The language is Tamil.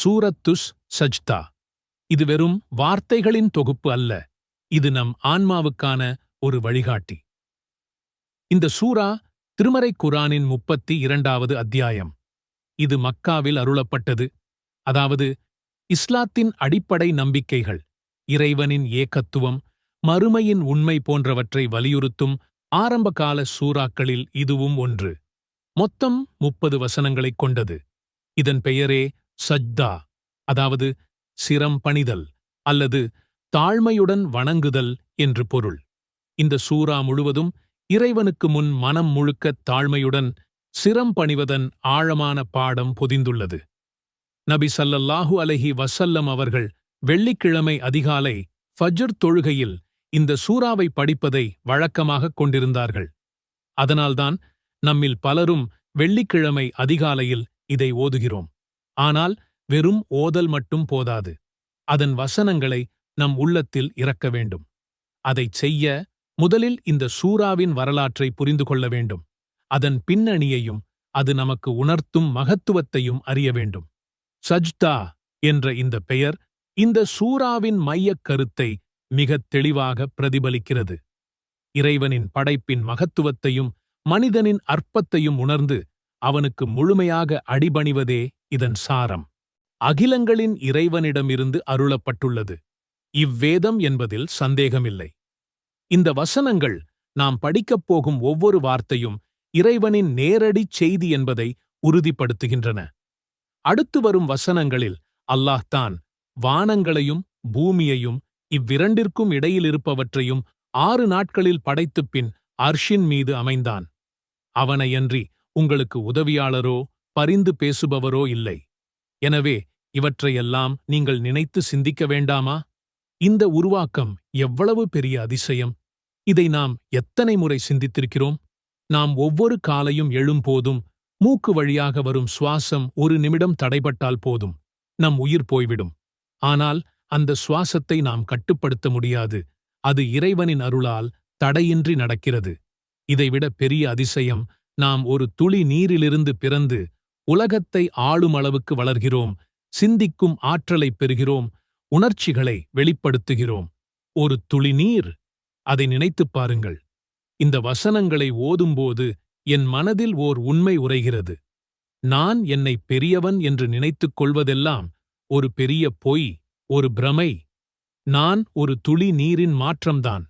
சூரத்துஸ் சஜ்தா. இது வெறும் வார்த்தைகளின் தொகுப்பு அல்ல, இது நம் ஆன்மாவுக்கான ஒரு வழிகாட்டி. இந்த சூரா திருமறை குர்ஆனின் 32வது அத்தியாயம். இது மக்காவில் அருளப்பட்டது. அதாவது இஸ்லாத்தின் அடிப்படை நம்பிக்கைகள், இறைவனின் ஏகத்துவம், மறுமையின் உண்மை போன்றவற்றை வலியுறுத்தும் ஆரம்பகால சூறாக்களில் இதுவும் ஒன்று. மொத்தம் 30 வசனங்களைக் கொண்டது. இதன் பெயரே சஜ்தா, அதாவது சிரம் பணிதல் அல்லது தாழ்மையுடன் வணங்குதல் என்று பொருள். இந்த சூரா முழுவதும் இறைவனுக்கு முன் மனம் முழுக்க தாழ்மையுடன் சிரம் பணிவதன் ஆழமான பாடம் பொதிந்துள்ளது. நபி ஸல்லல்லாஹு அலைஹி வஸல்லம் அவர்கள் வெள்ளிக்கிழமை அதிகாலை ஃபஜ்ர் தொழுகையில் இந்த சூராவை படிப்பதை வழக்கமாகக் கொண்டிருந்தார்கள். அதனால்தான் நம்மில் பலரும் வெள்ளிக்கிழமை அதிகாலையில் இதை ஓதுகிறோம். ஆனால் வெறும் ஓதல் மட்டும் போதாது, அதன் வசனங்களை நம் உள்ளத்தில் இறக்க வேண்டும். அதைச் செய்ய முதலில் இந்த சூராவின் வரலாற்றை புரிந்து கொள்ள வேண்டும். அதன் பின்னணியையும் அது நமக்கு உணர்த்தும் மகத்துவத்தையும் அறிய வேண்டும். சஜ்தா என்ற இந்த பெயர் இந்த சூராவின் மையக் கருத்தை மிகத் தெளிவாக பிரதிபலிக்கிறது. இறைவனின் படைப்பின் மகத்துவத்தையும் மனிதனின் அற்பத்தையும் உணர்ந்து அவனுக்கு முழுமையாக அடிபணிவதே இதன் சாரம். அகிலங்களின் இறைவனிடமிருந்து அருளப்பட்டுள்ளது இவ்வேதம் என்பதில் சந்தேகமில்லை. இந்த வசனங்கள் நாம் படிக்கப் போகும் ஒவ்வொரு வார்த்தையும் இறைவனின் நேரடிச் செய்தி என்பதை உறுதிப்படுத்துகின்றன. அடுத்து வரும் வசனங்களில் அல்லாஹ் தான் வானங்களையும் பூமியையும் இவ்விரண்டிற்கும் இடையிலிருப்பவற்றையும் 6 நாட்களில் படைத்துப் பின் அர்ஷின் மீது அமைந்தான். அவனையன்றி உங்களுக்கு உதவியாளரோ பரிந்து பேசுபவரோ இல்லை. எனவே இவற்றையெல்லாம் நீங்கள் நினைத்து சிந்திக்க வேண்டாமா? இந்த உருவாக்கம் எவ்வளவு பெரிய அதிசயம்! இதை நாம் எத்தனை முறை சிந்தித்திருக்கிறோம்? நாம் ஒவ்வொரு காலையும் எழும்போதும் மூக்கு வழியாக வரும் சுவாசம் 1 நிமிடம் தடைபட்டால் போதும், நம் உயிர் போய்விடும். ஆனால் அந்த சுவாசத்தை நாம் கட்டுப்படுத்த முடியாது. அது இறைவனின் அருளால் தடையின்றி நடக்கிறது. இதைவிட பெரிய அதிசயம், நாம் ஒரு துளி நீரிலிருந்து பிறந்து உலகத்தை ஆளும் அளவுக்கு வளர்கிறோம், சிந்திக்கும் ஆற்றலைப் பெறுகிறோம், உணர்ச்சிகளை வெளிப்படுத்துகிறோம். ஒரு துளி நீர்! அதை நினைத்துப் பாருங்கள். இந்த வசனங்களை ஓதும்போது என் மனதில் ஓர் உண்மை உறைகிறது. நான் என்னை பெரியவன் என்று நினைத்துக் கொள்வதெல்லாம் ஒரு பெரிய பொய், ஒரு பிரமை. நான் ஒரு துளி நீரின் மாற்றம்தான்.